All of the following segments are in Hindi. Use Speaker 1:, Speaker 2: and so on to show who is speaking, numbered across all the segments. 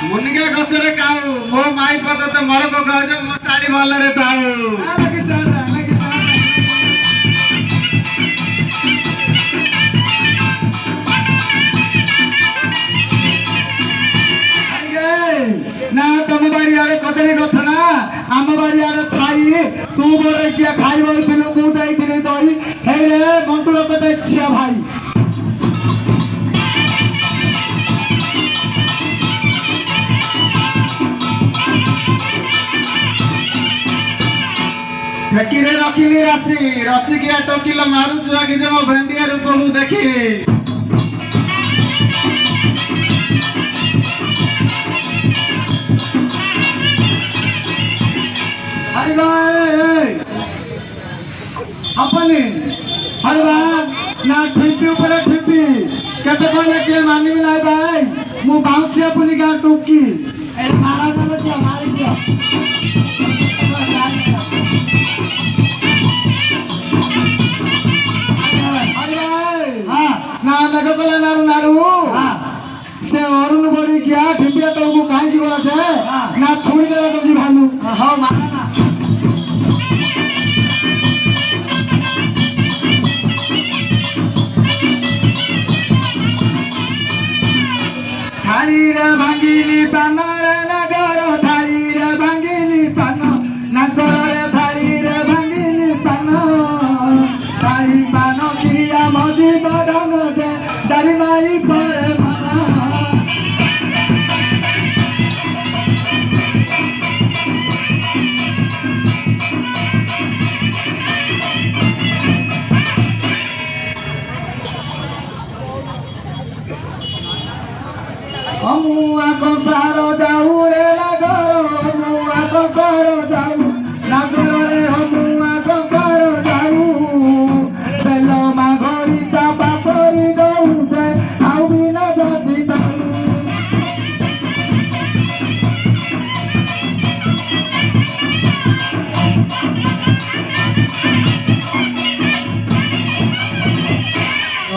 Speaker 1: मुनगे गछरे काऊ मो माई पद तो मर को कहजे मो साड़ी भलरे ताऊ
Speaker 2: ना तुम बाड़ी आड़े कदली गछ ना आम बाड़ी आड़े खाई तू बोले किया खाई बोलथिलु मु दैथिलि दही हे रे मंटुर कते छिया भाई
Speaker 1: फेकिरे रखिली राशि रसी किया टोकिला मारू जुआ कि जे मो भेंडिया रूप को देखी
Speaker 2: अरे भाई अपने अरे भाई ना ठिपी ऊपर ठिपी कैसे बोले कि मानी में नहीं भाई मु बाउंसिया पुली का टूकी अरे मारा चलो क्या मार दिया अरे भाई हाँ ना देखो बोला नारू नारू हाँ से औरन बड़ी क्या ठिपिया तो को काहे की बोला से ना छोड़ी देला तो जी भालू हां मारा ना थारी रे भांगिनी पाना रे नगर थारी रे भांगिनी पाना नगर रे थारी रे भांगिनी पाना थारी पानो किया मोदी बदन दे दारी माई पर मुआ को सारो जाऊ रे नगर मुआ को सारो जाऊ नगर रे हो मुआ को सारो जाऊ बेलो मागोरी ता बासोरी गऊ से आउ बिना जाती ताऊ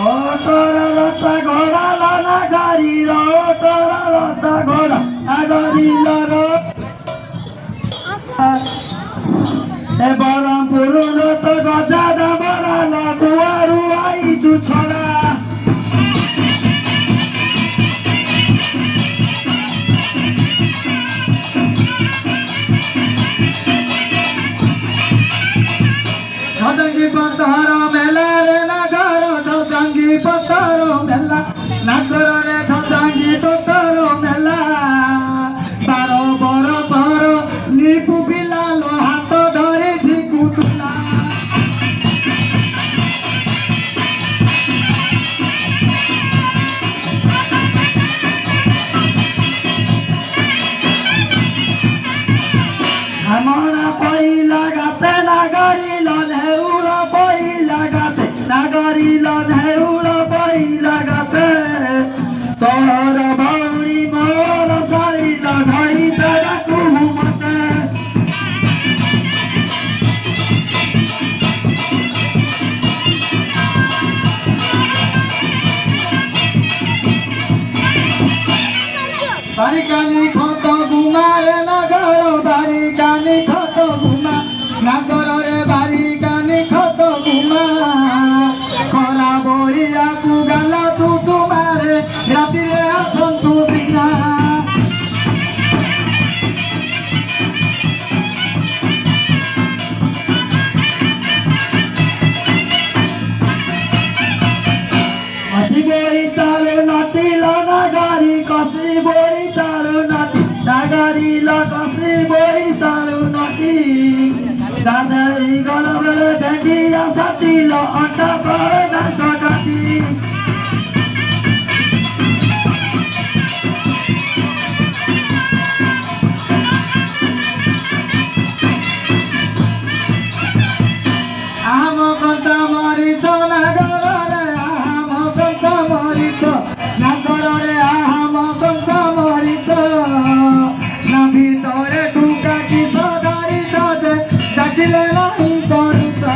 Speaker 2: रसा घोड़ा लाना गाड़ी रसा घोड़ा गाड़ी लाना ए बरमपुर रस गजा डबरा ला दुआरू आई तू छोड़ा धदंगी पत्थर मेला रे नगर धदंगी पत्थर मेला नगर रे धदंगी पत्थर मेला बारो बरो बरो नीपु बिलालो हाथ धरे धिकु तुला हमरा पहिला गाते नगरी लनेउरा पहिला गाते नगरी लनेउरा पहिला गाते तोर बाउरी मोर सारी लढाई तेरा कुमते बारिकानी खत गुमा रे नगर बारिकानी खत गुमा नगर रे बारिकानी खत गुमा खरा बोलिया तू गाला तू तुम्हारे राति रे आसन तू बिना कसी बोई तारो नाती लगा गाड़ी कसी बोई तारो नाती नगरी ल कसी बोई तारो नाती दादाई गलबले भेंडिया साथी ल अंडा पर नाच काटी आम कंता मरिच नगर रे आम कंता मरिच नगर रे आम कंता मरिच ना ভিতরে ঢুকা কি সদারি সাথে ডাকিলে নাই করতা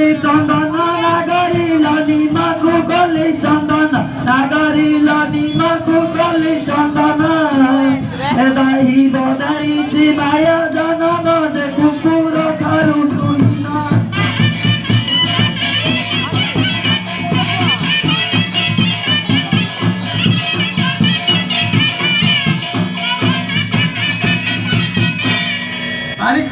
Speaker 2: गली चंदन नागरी निमा को गली चंदन नागरी निमा को गली चंदन दाही बदाई माया जनम दे कुकुर ठारू तुइना
Speaker 1: अरे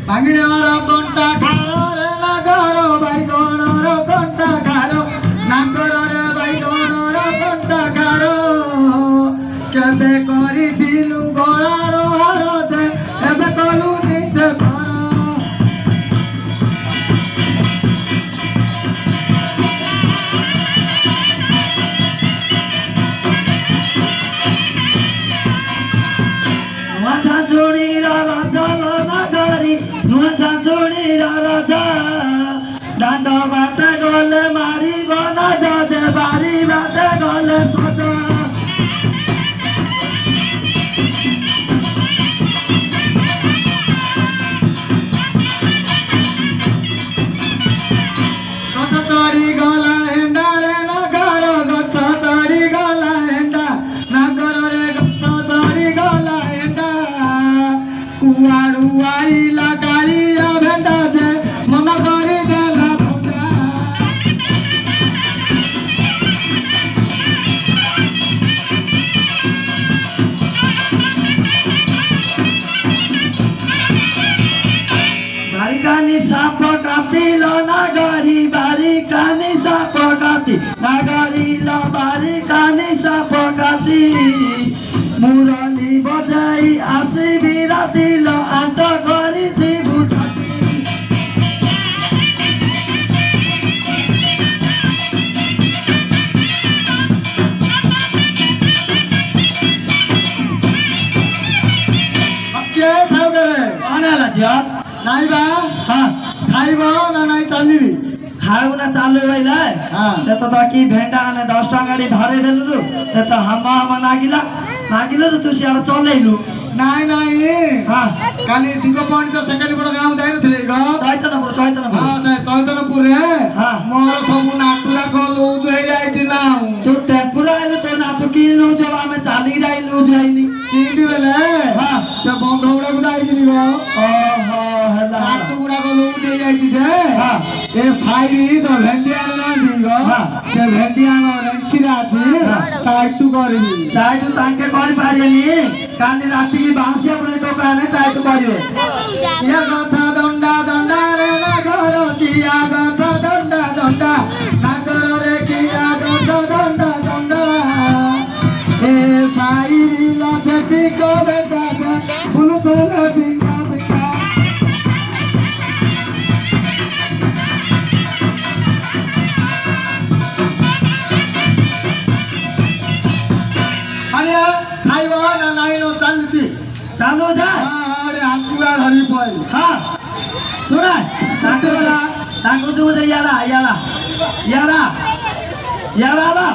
Speaker 1: भांगिणार कंटा खारो रे नागर बैगणर कंटा खारो नागर रे बैगणर कंटा खारो केबे करी दिलु गळार हार दे एबे कलु निजे घर
Speaker 2: नुआ जोड़ी राजा नगरी नुआ जोड़ी राजा दांड बाटे गले मारी बना दे बारी बाटे गले सजा
Speaker 1: तारी गला हेंडा रे नगर गत तारी गला हेंडा नगर रे गत तारी गला हेंडा कुआड़ू आईला कालिया भेंडा दे मन करी देला भोंडा
Speaker 2: बारी कानी साप कातिल नगरी बारी कानी साप काति नगरी ल बारी कानी साप काति मुरली बजाई आसी बिराती ल आंट करी सी बुझाती
Speaker 1: के खाऊ रे
Speaker 2: आनेला जात
Speaker 1: नाई बा
Speaker 2: हां
Speaker 1: खाइबो ना नाई चालिबी
Speaker 2: खाऊ ना चालू रहिला ते तो की भेंडा ने 10 टा गाड़ी धरे देलु ते तो हमा नागिला नागिलो तू सियार चलेलु
Speaker 1: नाई नाई
Speaker 2: हां
Speaker 1: काली दिगो पॉइंट तो सेकंड बड़ गांव जाई नथले गो
Speaker 2: चैतनपुर
Speaker 1: हां चैतनपुर रे
Speaker 2: हां
Speaker 1: मोर सब नाटुरा को लूज हो जाई दिना
Speaker 2: तू टेम्पुरा आइलो तो ना तो की नु जब हमें चाली जाई लूज जाईनी
Speaker 1: तीन बेले
Speaker 2: हां
Speaker 1: से बंधौड़ा को जाई दिनी गो
Speaker 2: ओहो हला
Speaker 1: नाटुरा को लूज हो जाई दिसे
Speaker 2: हां
Speaker 1: ए फाइरी तो भेंडिया ना दिगो
Speaker 2: हां
Speaker 1: से भेंडिया नो रंचिरा थी टाइटू करबी
Speaker 2: चाहे तू तांके कर पारियनी काली राती की बांसिया पुणे टोका ने टाइट करिवे
Speaker 1: या गाथा दंडा दंडा रे नगर दिया गाथा दंडा दंडा नगर रे किया गाथा दंडा दंडा ए फाइरी ला जति को बेटा फुल फुल बिका बिका अरे खाइबो ना नाइ नो चालती
Speaker 2: चालू जा
Speaker 1: अरे आकुरा धरी पई
Speaker 2: हां सुना ताको तू दे यारा यारा यारा यारा ला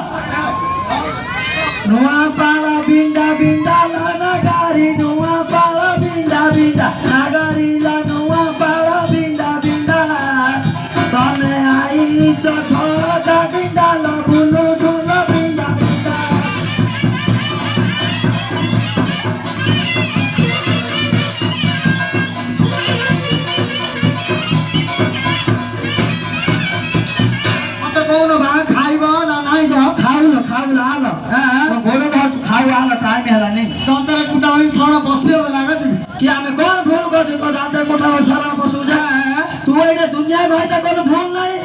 Speaker 2: नुआ पाला बिंदा बिंदा ला नगारी नुआ पाला बिंदा बिंदा नगारी ला नुआ पाला बिंदा बिंदा तने आई तो छोटा बिंदा ला बुलु दुला बिंदा बिंदा
Speaker 1: मत कौन भा खाइबो ना नाइ गो
Speaker 2: खाऊ आलो
Speaker 1: हां
Speaker 2: घोड़े घर खाऊ आलो टाइम हेला नहीं
Speaker 1: तंतर कुटाई छोड़ बसियो लागत
Speaker 2: कि हमें कौन भूल कर को दांतर कोठा में सारा पशु जा तू एने दुनिया गई त कोनो भूल नहीं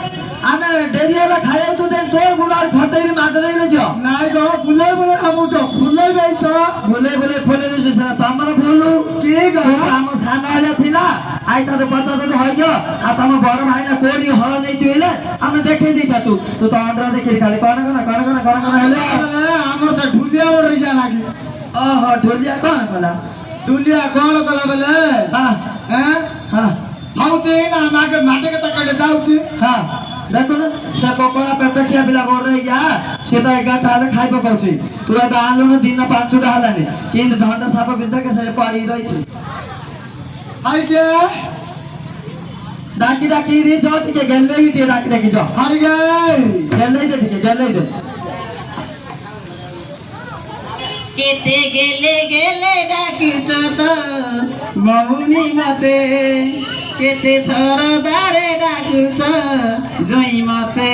Speaker 2: हमें डेरी वाला खाए तू देन तोर गुलार फटेर मार दे रे जो
Speaker 1: नाइ गो बुले बुले खाबो तो बुले गई तो
Speaker 2: बोले बोले फोले दे सरा तमर भूलू
Speaker 1: के गो
Speaker 2: हम सानाले थिला आई त पता तो होइयो आ तम बड़ भाई ना कोडी हल नहीं चुइले हमने देखे दी तू तू तो अंडर देखे खाली कौन हेले
Speaker 1: हमर से ढुलिया रही जा लागी
Speaker 2: ओहो ढोलिया कौन कला
Speaker 1: ढुलिया कौन कला बेले
Speaker 2: हां
Speaker 1: हैं
Speaker 2: हां
Speaker 1: खाउते ना मागे माटे के तकड़े जाउती
Speaker 2: हां देखो ना से पकोड़ा पेटकिया बिला बोल रही या से तो 11 टाले खाइ पकाउछि तुरा त आलु न दिन 5 टा हालाने किन ढंडा साप बिंदा के से पड़ी रही छी
Speaker 1: आई के
Speaker 2: ডাকি ডাকি রে জ টিকে গেলে ই টিকে ডাকি ডাকি জ
Speaker 1: হারি গাই
Speaker 2: গেলে দে টিকে গেলে দে
Speaker 1: কেতে গেলে গেলে ডাকিছ তো মৌনি মতে কেতে সরদারে ডাকুছ জয় মতে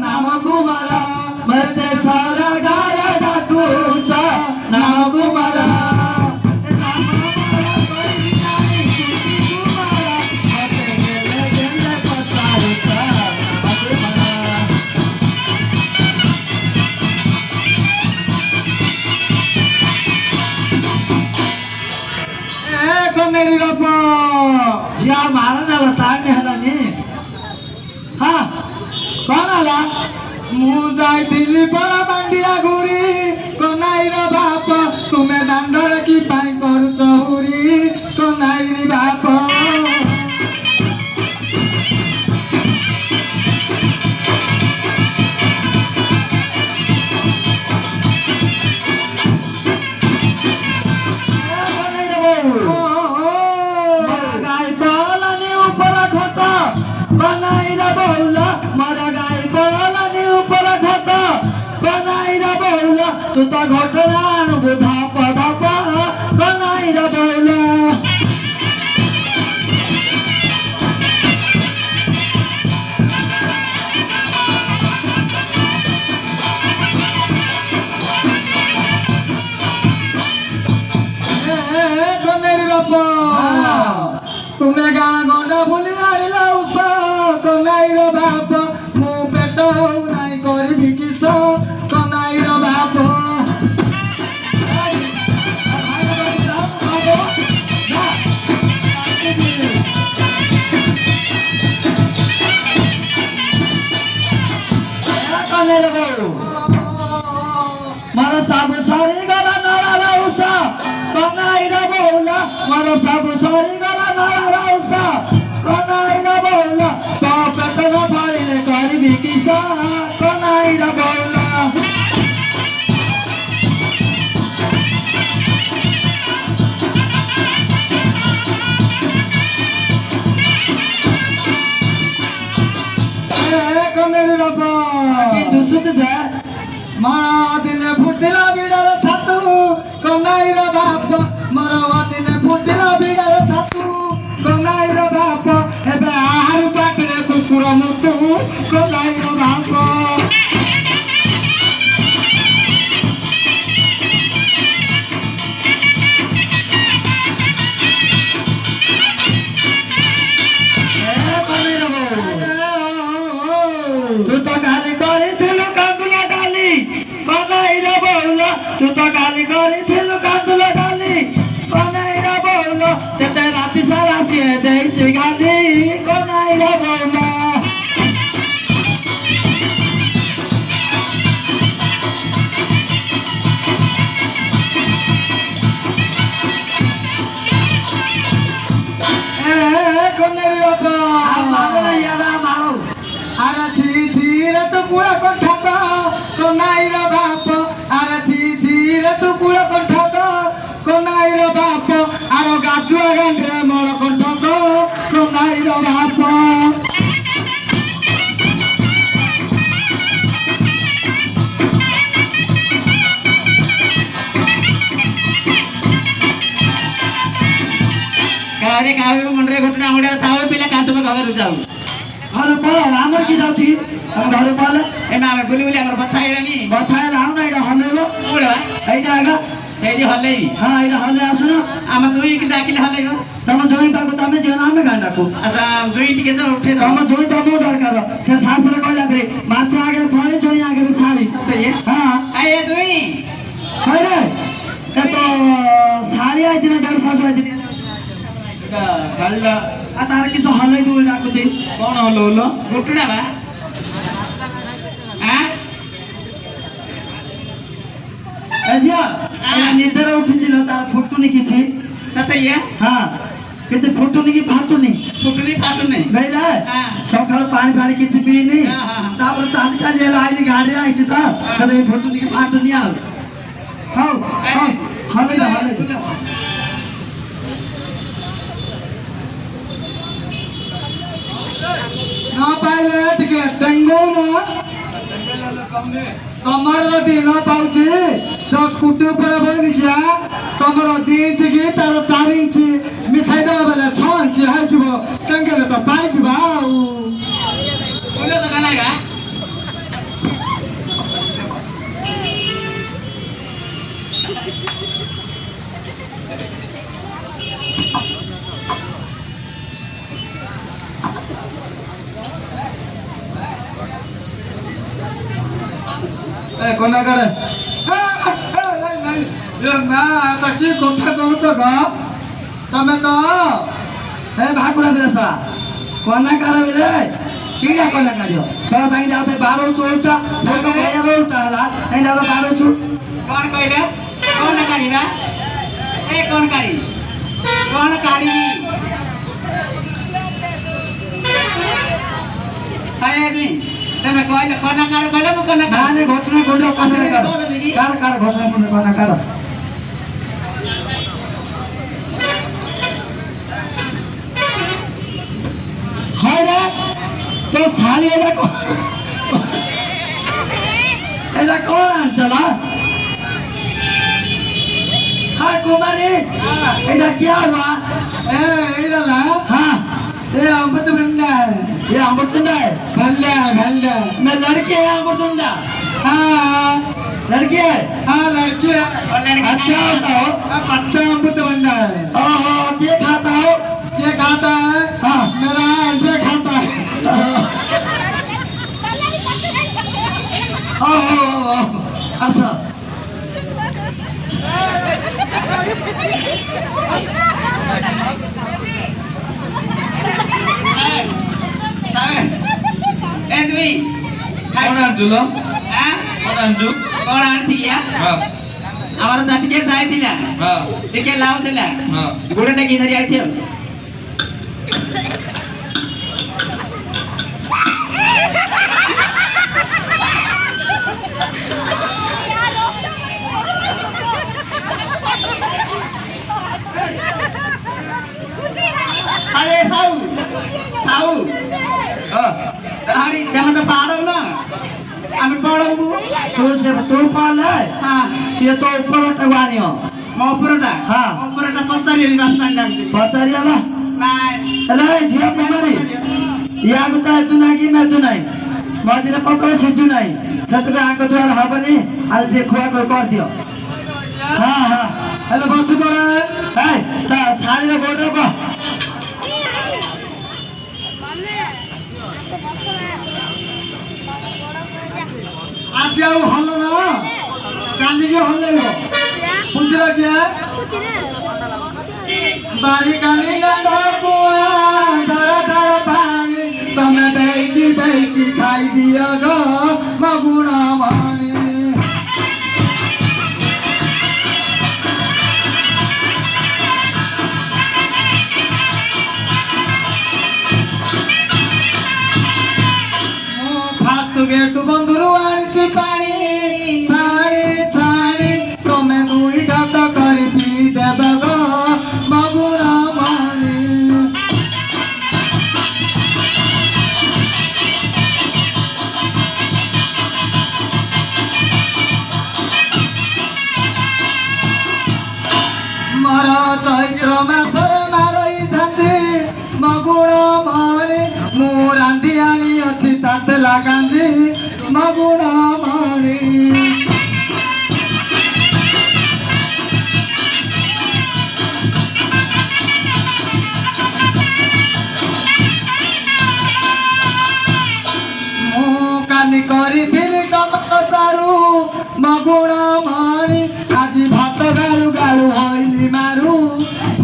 Speaker 2: नाम कुमारा मते सारा गारा डाकूचा नाम कुमारा
Speaker 1: कन्नेरी बापा
Speaker 2: या मारा नाला ताने हलानी हाँ कौन आला
Speaker 1: ମୁଁ ଯାଇଥିଲି ପରା ବାଣ୍ଡିଆ ଘୁରି କନାଇର ବାପ ତୁମେ ଦାଣ୍ଡରେ କି ପାଇଁ କରୁଛ ହୁରି କନାଇରି ବାପ
Speaker 2: गाय बोलानी ऊपर खत कनाइरा बोला मरा गाय बोलानी ऊपर खत कनाइरा बोला तू तो घटना बुधा पधा कनाइरा बोला
Speaker 1: କନେରି ବାପ ତୁମେ ଗାଁ ଗଣ୍ଡା ବୁଲି ଆଣିଲ ଉଷ କନାଇର ବାପ ମୁଁ ପେଟ ହଉ ନାଇଁ କରିବି କିସ କନାଇର ବାପ
Speaker 2: मारा सब सारी गला नारा उषा कनाइरा बोला मारा सब सारी गला नारा उषा कनाइरा बोला तो पेटना फाड़िले करबी किसा कनाइरा बोला
Speaker 1: କନେରି ବାପ
Speaker 2: କି ଦୁସୁତ ଯା
Speaker 1: ମାରା ଦିନେ ଫୁଟିଲା ବିଡ଼ାର ଛାତୁ କନାଇର ବାପ ମୋର ଦିନେ ଫୁଟିଲା ବିଡ଼ାର ଛାତୁ କନାଇର ବାପ ଏବେ ଆହାରୁ ପାଟିରେ କୁକୁର ମୁତୁ କନାଇର ବାପ
Speaker 2: तू तो गाली करिथिलु कांदुला डाली कनाइरा बोला तू तो गाली करिथिलु कांदुला डाली कनाइरा बोला तेते राति सारा सिए देइछि गाली कनाइरा बोला
Speaker 1: କନେରି ବାପ
Speaker 2: मारो यारा मारो
Speaker 1: ଆରେ ଧୀରେ ତୁ କୁଳ କଣ୍ଠାକ କନାଇର ବାପ ଆରେ ଧୀରେ ତୁ କୁଳ କଣ୍ଠାକ କନାଇର ବାପ ଆର ଗାଜୁଆ ଗାଣ୍ଡରେ ମୋର କଣ୍ଠକ କନାଇର ବାପ
Speaker 3: गावरे गावे मुंडरे घटना मुंडरे थावे पिला कांतुमे घगर जाऊ
Speaker 2: घर पर हमर की जाउछि हम घर पर
Speaker 3: एमे आमे बुली बुली हमर बथा हेरानी
Speaker 2: बथाय लाउ ना एटा हलेलो
Speaker 3: ओडवा
Speaker 2: एई जागा
Speaker 3: एडी हल्लेबी
Speaker 2: हां एटा हले आसुना
Speaker 3: आमे दुई की डाकिले हल्लेबो
Speaker 2: तम जोई पाको तमे जेना आमे गांडा को
Speaker 3: अच्छा दुई टिके तो उठे दो
Speaker 2: तम जोई तम दरकार से शास्त्र कहला रे माछा आगे फळे जोई आगे सारी
Speaker 3: तो ये
Speaker 2: हां
Speaker 3: आए दुई
Speaker 2: खैरे ए तो सारी आइ दिन डर सासु आइ दिन
Speaker 1: ଗାଳିଲା
Speaker 2: आ तार की सो हले दुई डाकुती
Speaker 1: କଣ ହଲ ହଲ
Speaker 3: घुटना बा हां
Speaker 2: एजिया निद्रा उठिছিল तार फुटुनी किछि
Speaker 3: तते ये
Speaker 2: हां किसी फुटुनी की फाटुनी
Speaker 3: फुटनी फाटुनी
Speaker 2: गई रहे
Speaker 3: हाँ।
Speaker 2: सकाल पानी पानी किसी पीनी
Speaker 3: हाँ, हाँ।
Speaker 2: तापर चांद का लिए लाई गाड़ी आई थी ता कदे फुटुनी की फाटुनी आओ हां हां हाले
Speaker 1: ना पाइले टिकट डेंगू ना तमर दिन पाउची जो स्कूटी ऊपर बन गया तमर 2 इंच की तार 4 इंच मिसाई दे बेले 6 इंच है जीवो कंगे तो पाई जीवा
Speaker 3: बोलो तो गाना गा
Speaker 1: ए कोना करे ये ना ताकि कोठा बहुत गा तमे तो
Speaker 2: ए भागुरा बेसा कोना कर बेले कीड़ा कोना करियो सब भाई जाओ ते 12 तो उठा देखो भैया रो उठा ला नहीं जाओ 12 छु
Speaker 3: कौन कहले कौन गाड़ी बा ए कौन गाड़ी हाय नहीं तमे कहले कोना गाड़ी कहले मु कोना
Speaker 2: नाने घटना कोना कर घटना कोना कर हाय रे तो साली एला कौन चला हाय कुमारी एला क्या हुआ
Speaker 1: ए इधर ना
Speaker 2: हाँ
Speaker 1: ए अमृत बंदा
Speaker 2: ये अमृतुंडा है
Speaker 1: भल्ला भल्ला
Speaker 2: मैं लड़के है अमृतुंडा
Speaker 1: हाँ
Speaker 2: लड़की है
Speaker 1: हाँ लड़की है
Speaker 3: और लड़की
Speaker 2: अच्छा होता हो
Speaker 1: बच्चा अमृत बंदा है
Speaker 2: ओहो ये खाता हो
Speaker 1: ये खाता है
Speaker 2: हाँ
Speaker 1: मेरा अंडे खाता है
Speaker 2: ओहो अच्छा
Speaker 3: एंडवी
Speaker 1: कौन आंजुलो
Speaker 3: हां
Speaker 1: कौन आंजु
Speaker 3: कौन आंथिया
Speaker 1: हाँ
Speaker 3: हमारा सर्टिफिकेट आइथिला
Speaker 1: हाँ
Speaker 3: टिके लाव देला
Speaker 1: हाँ
Speaker 3: गोडे की धरी आइथियो अरे साऊ साऊ हरी जमा तो पाड़ो ना हम पढ़ो
Speaker 2: तू पाल है
Speaker 3: हाँ
Speaker 2: से तो ऊपर टगवानी हो
Speaker 3: मौपरटा
Speaker 2: हाँ।
Speaker 3: मौपरटा पचारी बस स्टैंड आके
Speaker 2: पतारिया ला
Speaker 3: नाय
Speaker 2: अरे झिया कुमारी या गुता तू नाही मैं तू नाही मदिरा पत्र सिजु नाही सतका आको द्वार हबनी आज जे खुआ को कर दियो हां हां
Speaker 1: हेलो बस पड़ा
Speaker 2: है ता सारी रे बोल रे बा
Speaker 1: आज आओ हल्लो ना काली के हल्ले लो बुझला क्या बारी काली गंगा कुआ धरा धरा पानी तमे बैठी बैठी खाई दिया गो मगुना मानी गेटु बंधुरु आनी पानी छाणी छाणी तमे दुई ढाक करी पी देबे गो मगुना मानी मरा चैत्र मासर मारई छाती मगुना मानी मु रांधी आनी अच्छी ताते लगांदी मगुना मानी मु काली करी दिली टमाटो सारू मगुना मानी आज भात गालू गालू हईली मारू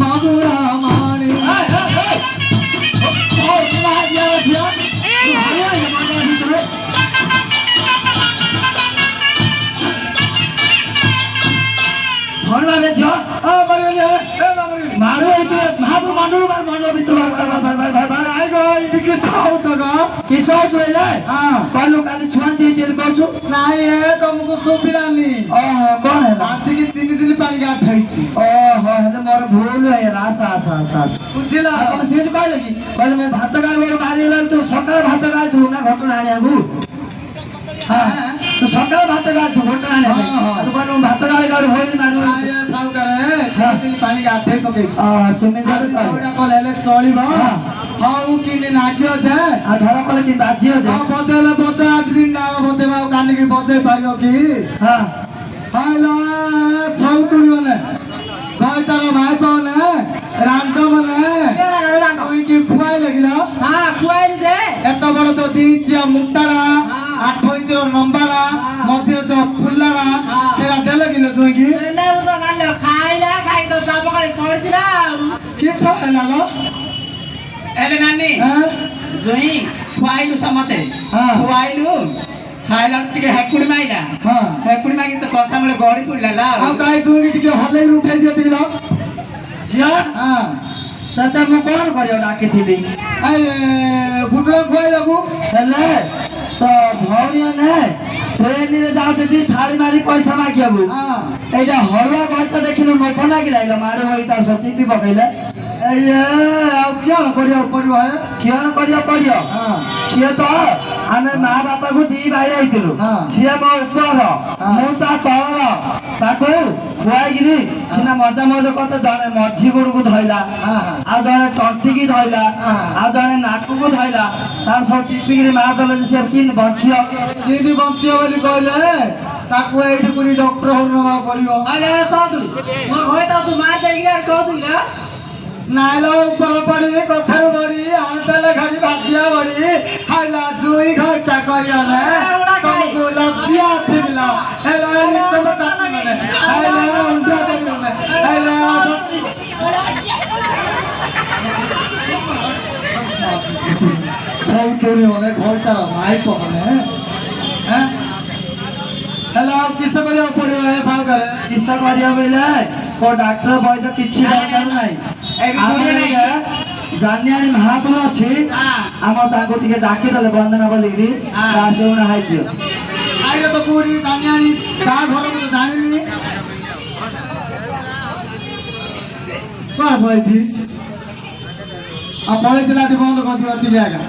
Speaker 1: मगुना मानी
Speaker 2: भणवा में जो मारो भाबु मंडल बार मंडल भित्र किसो छुएले कलु काली छुआन दिए जेल कहछु
Speaker 1: ନାଇଁ ଏ ତମକୁ ଶୁଭିଲାନି
Speaker 2: ओहो कौन है
Speaker 1: ଆସିକି 3 ଦିନ ପାଣି ଗାଧେଇଛି
Speaker 2: ओहो हेले मोर भूल है रास आस आस आस
Speaker 1: ବୁଝିଲ
Speaker 2: ଆପଣ ସେମିତି କହିଲେ କି କହିଲେ ମୁଁ ଭାତ ଗାଳି ମୋର ବାହାରି ଗଲାଣି ତୁ ସକାଳେ ଭାତ ଗାଳିଥିବୁ ନା ଘଟଣା ଆଣିବାକୁ ହଁ ତୁ ସକାଳେ ଭାତ ଗାଳିଥିବୁ ଘଟଣା ଆଣିବା ପାଇଁ ତୁ କହିଲେ ମୁଁ ଭାତ ଗାଳି ଗାଳି ହୋଇଲି ମାରୁ
Speaker 1: ନାଇଁ ଏ ସାଉକାରେ 3 ଦିନ ପାଣି ଗାଧେଇ ପକେଇଛି
Speaker 2: ସେମିତି
Speaker 1: ଆଜି
Speaker 2: କହିଲେ
Speaker 1: ଯୋଉଟା କଲେ ହେଲେ ଚଳିବ ହଉ କିନି ନାଗିବ ଯେ
Speaker 2: ଆଉ ଧର କଲେ କିନ୍ତୁ ବାଜି ଅଛି
Speaker 1: ହଁ ବଜେଇଲେ ବଜେ ଆଜି ଦିନ ଆଉ ବଜେଇବା ଆଉ କାଲିକି ବଜେଇ ପାରିବ କି
Speaker 2: ହଁ
Speaker 1: ହାଇଲା ସଉତୁଳି ମାନେ ଭାଇତାର ଭାଇ ପାଉନେ ରାଣ୍ଡ ମାନେ କି ଖୁଆଇ ଲାଗିଲା
Speaker 3: ହଁ ଖୁଆଇଲି ଯେ
Speaker 1: এত বড় তো দিয়েছি মুক্তারা 8 ইঞ্চির লম্বারা মধ্যে তো ফুল্লারা সেটা দেলে কিলো তুই কি
Speaker 3: ହେଲେ ତ ନାଲ ଖାଇଲା ଖାଇ ତ ଚାପ କାଳି ପଡିଥିଲା
Speaker 1: কি খাওয়া লাগো
Speaker 3: ହେଲେ ନାନୀ
Speaker 1: হ্যাঁ
Speaker 3: ଜୁଇଁ ଖୁଆଇଲୁ ସମସ୍ତେ
Speaker 1: ହଁ।
Speaker 3: ଖୁଆଇଲୁ ଖାଇଲା ଟିକେ ହେକୁଡ଼ି ମାଇଲା
Speaker 1: হ্যাঁ
Speaker 3: ହେକୁଡ଼ି ମାଗି ତ କଷା ମୂଳେ ଗଡ଼ି ପଡ଼ିଲା
Speaker 1: ଆଉ କାଇ তুই ଟିକେ ହଲେଇ উঠাই দিয়ে দিল
Speaker 2: ଝିଅ
Speaker 1: হ্যাঁ
Speaker 2: ତତେ ମୁଁ କଣ କରିବାକୁ ଡାକିଥିଲି
Speaker 1: এই গুটলা খুয়াই লাগু
Speaker 2: ହେଲେ ତ ଭଉଣୀ ମାନେ ଟ୍ରେନରେ ଯାଉଛନ୍ତି ଥାଳି ମାରି ପଇସା ମାଗିବାକୁ
Speaker 1: হ্যাঁ
Speaker 2: এইটা ହଳୁଆ ଗଛ ଦେଖିଲୁ ଲୋକ ଲାଗିଲା ମାଡ଼ ହୋଇ ତାର ସବୁ ଚିପି ପକେଇଲେ
Speaker 1: এই ଆଉ କିଅଣ କରିବାକୁ ପଡିବ ହେ
Speaker 2: କିଅଣ କରିବାକୁ ପଡିବ
Speaker 1: ହଁ
Speaker 2: ସିଏ ତ ଆମେ ମା ବାପାକୁ ଦି ଭାଇ ହେଇଥିଲୁ
Speaker 1: ହଁ।
Speaker 2: ସିଏ ମୋ ଉପର ମୁଁ ତା ତଳର ତାକୁ ଖୁଆଇକିରି ସିନା ମଜା ମଜ କତେ ଜଣେ ମଝି ଗୋଡକୁ ଧଇଲା
Speaker 1: ହଁ ହଁ
Speaker 2: ଆଉ ଜଣେ ତଣ୍ଟିକି ଧଇଲା
Speaker 1: ହଁ।
Speaker 2: ଆଉ ଜଣେ ନାକକୁ ଧଇଲା ତାର ସବୁ ଚିପିକିରି ମା ଦେଲେ ସେ କି ବଞ୍ଚିବ
Speaker 1: କିନ୍ତି ବଞ୍ଚିବ ବୋଲି କହିଲେ ତାକୁ ଏଇଠି କୋଉଠି ଡକ୍ଟର ହଉ ନେବାକୁ ପଡିବ
Speaker 3: ହେଲେ କହୁଥିଲି ମୋ ଘରେ ତ ତୁ ମାର ଦେଇକି କହୁଥିଲି ନା
Speaker 1: ନାଇଲ ଉପର ପଡି କଖାରୁ ବଡି ଆଣତେଲେ ଘାଡି ଭାଜିଆ ବଡି ଖାଇଲା ଜୁଇ ଘଇଟା କରିଗଲେ ତମକୁ ଲଜ୍ଜା ଆସିଲା ହେଲେ ତମ ଚାଷୀ ମାନେ ହେଲେ ଉଣ୍ଡା କରିଗଲେ ହେଲେ ସବୁ ଚୋରି ମାନେ ଘଇଟାର ମାଇପ ମାନେ ହେଲେ ଆଉ କିସ କରିବାକୁ ପଡିବ ଏ ସାଉକାରେ
Speaker 2: କିସ କରିବ ବୋଇଲେ କୋ ଡାକ୍ତର ବୈଦ୍ୟ କିଛି ଦରକାର ନାହିଁ ଜାନିଆଣି ମହାପୁର ଅଛି ଆମ ତାଙ୍କୁ ଟିକେ ଡାକିଦେଲେ ବନ୍ଦନା ବୋଲିକିରି ତା ସେଉଣା ହେଇଯିବ
Speaker 1: ଆଇରେ ତ କୋଉଠି ଜାନି ଆଣି ତା ଘରକୁ ତ ଜାଣିନି କଣ ପଳେଇଛି ଆଉ ପଳେଇଥିଲା ଆଜି ବନ୍ଦ କରିଦିଅ ଟିକେ ଆଜ୍ଞା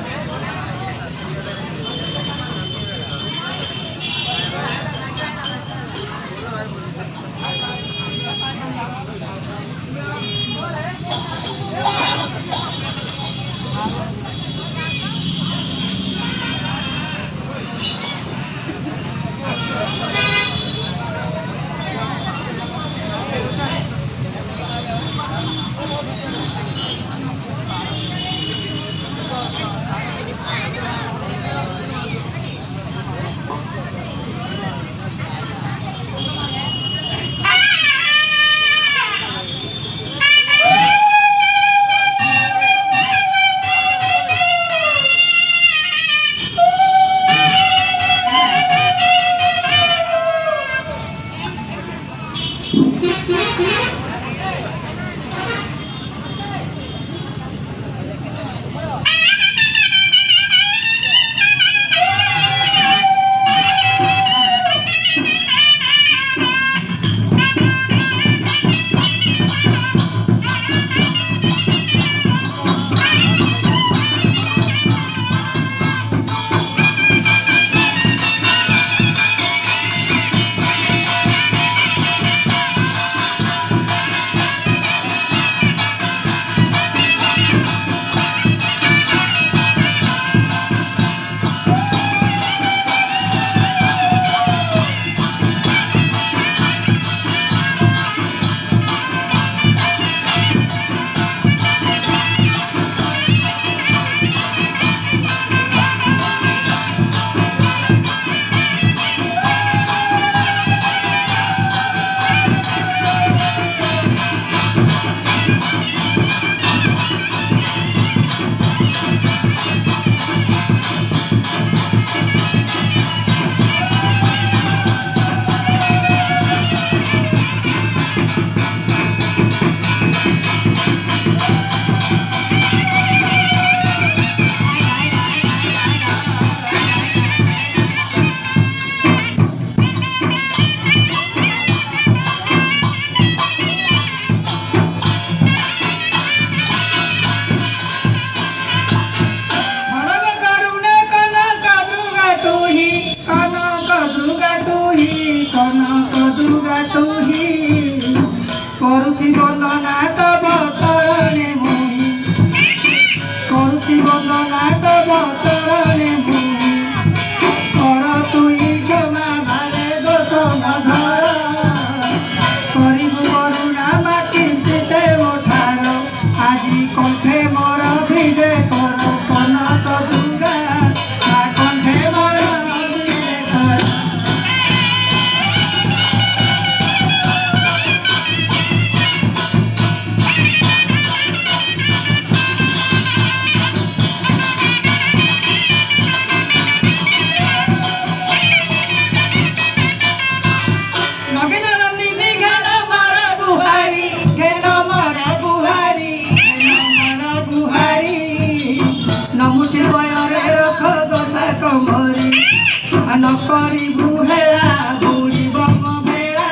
Speaker 2: मान करी बुहेड़ा बुड़ी बम भेड़ा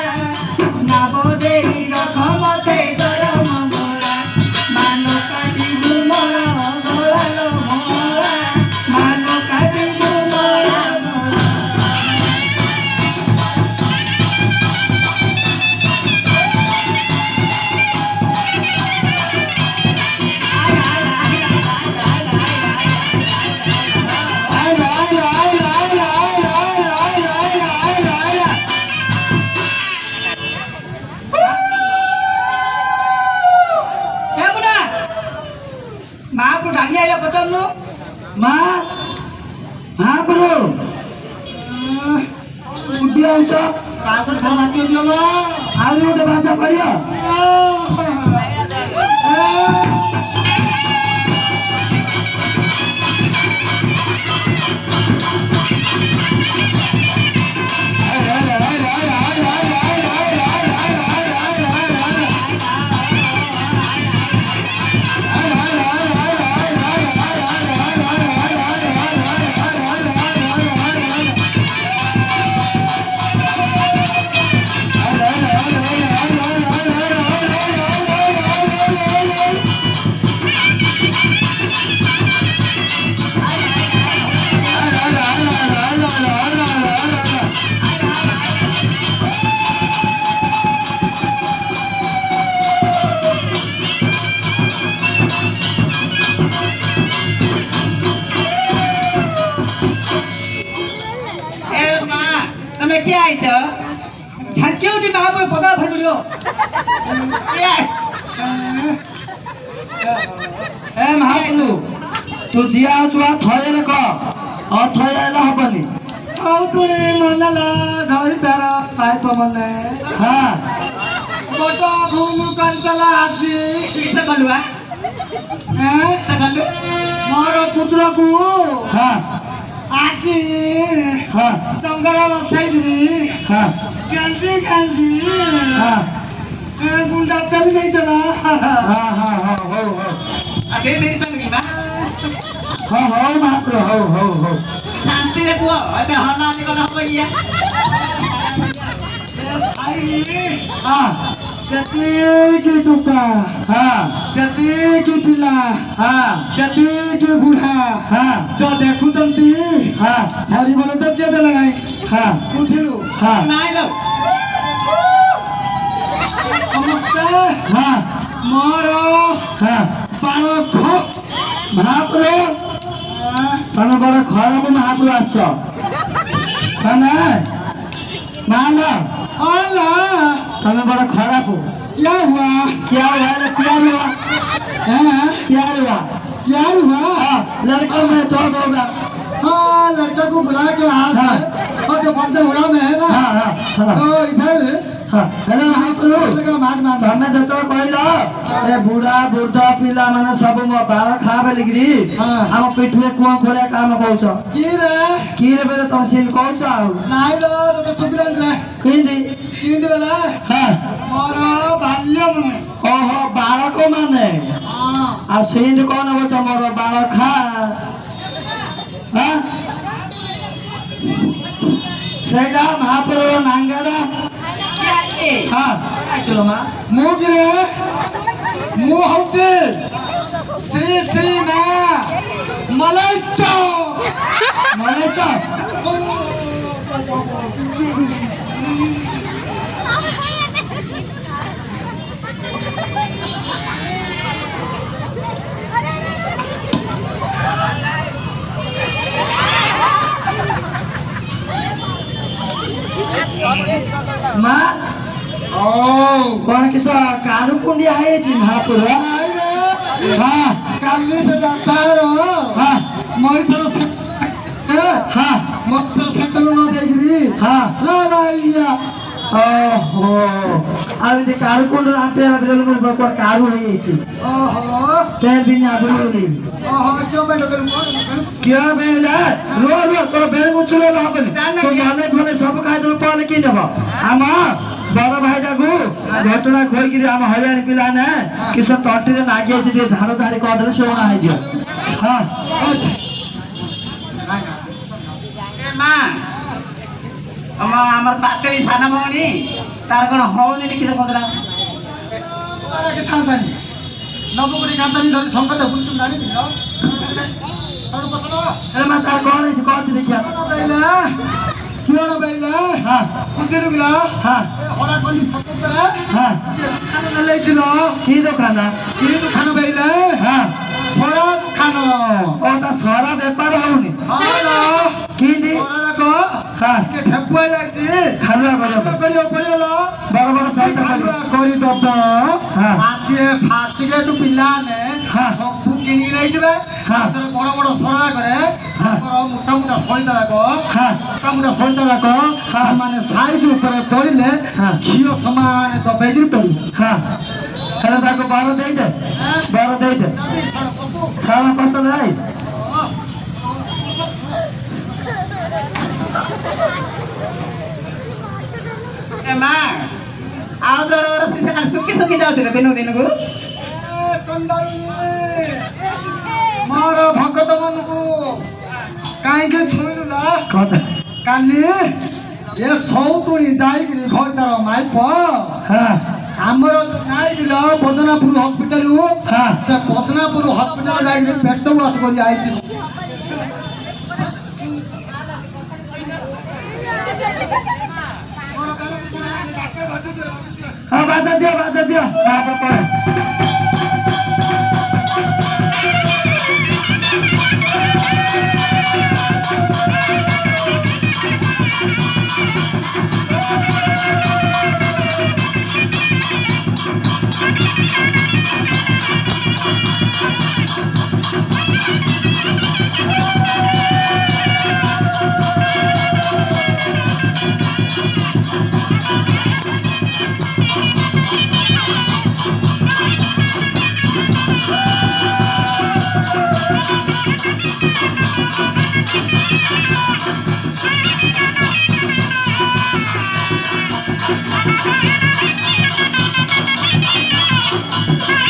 Speaker 2: नाब देई रख मते तोर मंगला मान काटी बुमरा गला मोरा मान काटी बुमरा
Speaker 3: महापुर ढाकी आइलो कतनु
Speaker 2: मा महाप्रभु उड्डी आउँछ
Speaker 1: काकर छाला के दियो ल
Speaker 2: आज एउटा बाजा पढ्यो
Speaker 3: તમે ક્યાં આવી છો ઝટકેવથી महापुर પગા ફરડ્યો
Speaker 2: ए महाप्रभु तू जिया जुआ थयेर क अथयेला हबनी
Speaker 1: आउतुने मनला ढाळी प्यारा पाइप मने
Speaker 2: हां
Speaker 1: गोटा भूमु कंचला आजी
Speaker 3: किसे कलुआ सकलु
Speaker 1: मारो पुत्र को
Speaker 2: हां
Speaker 1: आजी
Speaker 2: हां
Speaker 1: संगरा बसाई दी
Speaker 2: हां
Speaker 1: गंजी गंजी
Speaker 2: हां
Speaker 1: गुंडा कर नहीं चला
Speaker 2: हां हां हां हो
Speaker 3: अबे मेरी पंगड़ी बा
Speaker 2: हो महाप्रभु हो
Speaker 3: शांति रे पुआ अते हल्ला निकल होइया
Speaker 1: आई
Speaker 2: हां
Speaker 1: जती की टुका
Speaker 2: हां
Speaker 1: जती की पिला
Speaker 2: हां
Speaker 1: जती की बूढ़ा
Speaker 2: हां
Speaker 1: जो देखु तंती
Speaker 2: हां
Speaker 1: हरी बोले तो क्या लगाई
Speaker 2: हां
Speaker 1: उठियो
Speaker 2: हां
Speaker 3: नाइ लो
Speaker 1: नमस्ते
Speaker 2: हां
Speaker 1: मारो
Speaker 2: हां
Speaker 1: पाणो खो
Speaker 2: महाप्रभु तमे बड़ा खराब महाप्रभु आछ कना माला
Speaker 1: आला
Speaker 2: तमे बड़ा खराब हो
Speaker 1: क्या हुआ
Speaker 2: क्या हुआ
Speaker 1: हैं
Speaker 2: क्या हुआ
Speaker 1: क्या हुआ
Speaker 2: हाँ, लड़का में तो होगा
Speaker 1: हाँ लड़का को बुला के हाथ में और जो बंदे उड़ा में है ना
Speaker 2: हाँ
Speaker 1: तो इधर
Speaker 2: हेलो महाप्रभु
Speaker 1: लगा मार मार
Speaker 2: तमे जतो कहलो ए बुढ़ा वृद्ध पिला माने सब म बाल खाबे लिगरी
Speaker 1: हाँ।
Speaker 2: हम पिठुए कुआ खोले काम कहउछ
Speaker 1: की रे
Speaker 2: बेले तुम सिन कहउछ
Speaker 1: नाइ लो तो सुबिरन रे
Speaker 2: किंदी
Speaker 1: किंद बेला
Speaker 2: हां
Speaker 1: मारो बाल्य मने
Speaker 2: ओहो बालक माने
Speaker 1: हां
Speaker 2: आ सिंध कौन हो मोर बालक खा हां सेगा महाप्रभु नांगड़ा हां चलो मां
Speaker 1: मुंह गिरे मुंह होते श्री श्री मां मलाइचो
Speaker 2: मने तो मां कौन किसा कारू कुंडी आए थी महापुर हाँ
Speaker 1: काली से जाता है
Speaker 2: हाँ
Speaker 1: मैं सर
Speaker 2: हाँ
Speaker 1: मक्सर सकल ना देखी
Speaker 2: हाँ
Speaker 1: ला भैया
Speaker 2: ओहो अब ये कारू कुंड आते हैं बिल्कुल मुझे बड़ा कारू है थी
Speaker 1: ओहो
Speaker 2: क्या दिन आप लोग
Speaker 1: ओहो क्यों बैठो कर
Speaker 2: क्या बेला रो तो बेल उचलो ना बने तो माने भले सब खाए तो पाले की नबा आमा बड़ा भाई जागु घटना खोई कि आम हजानी पिला ने किस टट्टी रे नागी आसी जे धारो धारी कदरे सोना है जो हां
Speaker 3: ए मां আমার পাকড়ি সানা ভଉଣୀ তার কোন হওনি লিখি দেখুଥିଲା
Speaker 1: ଆରେ ଥାନ୍ତାନି ନବକୁଡ଼ି କାନ୍ତାନି ଧରି ସଙ୍ଗତ ବୁଲୁଛୁ ଜାଣିବି
Speaker 2: अरे मैं तार कौन है कौन देखिया
Speaker 1: ବେଇଲା କିରଣ ବେଇଲା
Speaker 2: हाँ
Speaker 1: କୁଦିରୁ ଗଲା
Speaker 2: हाँ
Speaker 1: ହଡ଼ା କଲି ଫଟୋ ପରା
Speaker 2: हाँ
Speaker 1: ଖାନ ନେଲେଇଥିଲ
Speaker 2: की दुकान है
Speaker 1: କି ଦୁକାନ ବେଇଲା
Speaker 2: हाँ
Speaker 1: ଫଳା ଦୁକାନ
Speaker 2: और ता सारा व्यापार होनी
Speaker 1: ହଁ
Speaker 2: की दी
Speaker 1: ଯାକ
Speaker 2: हाँ
Speaker 1: ଟିକେ ଠେପୁଆ ଯାଇଛି
Speaker 2: खालुआ बजा
Speaker 1: କରିବ ପଡ଼ିଗଲ
Speaker 2: बड़ा बड़ा साइड का
Speaker 1: କରିଦବ
Speaker 2: ହଁ।
Speaker 1: ଆସିଏ ଫାଷ୍ଟିଗେଟୁ ପିଲାମାନେ
Speaker 2: ହଁ।
Speaker 1: ସବୁ କିଣିକି ନେଇଯିବେ
Speaker 2: ହଁ।
Speaker 1: ତାପରେ ବଡ଼ ବଡ଼ ସରା କରେ ତାଙ୍କର ମୋଟା ମୋଟା ସଳିତା ଯାକ
Speaker 2: हाँ
Speaker 1: ମୋଟା ମୋଟା ସଳିତା ଯାକ ସେମାନେ ସାଇଜ ଉପରେ ପଡ଼ିଲେ
Speaker 2: ହଁ।
Speaker 1: ଝିଅ ସମାନ ଦବେଇକିରି ପଡ଼ିବ
Speaker 2: हाँ हेलो ताको 12 दे दे 12 दे दे सारा पता नहीं
Speaker 3: ଏ ମା ଆଉ ଜଣର ସେ ଖାଲି ଶୁକି ଶୁକି ଯାଉଛି ରେ ଦିନକୁ ଦିନକୁ
Speaker 1: ମୋର ଭଗତ ମନକୁ କାହିଁକି ଛୁଇଁଲୁ ନା
Speaker 2: कौन
Speaker 1: କାଲି ଏ ସଉତୁଣୀ ଯାଇକିରି ଘର ତାର ମାଇପ
Speaker 2: हाँ
Speaker 1: ଆମର ଯାଇଥିଲ ପଦନାପୁର ହସ୍ପିଟାଲରୁ
Speaker 2: हाँ
Speaker 1: ସେ ପଦନାପୁର ହସ୍ପିଟାଲ ଯାଇକିରି ପେଟ ୱାସ କରି ଆଇଛି
Speaker 2: हाँ बात दियो हाँ पापा
Speaker 1: Thank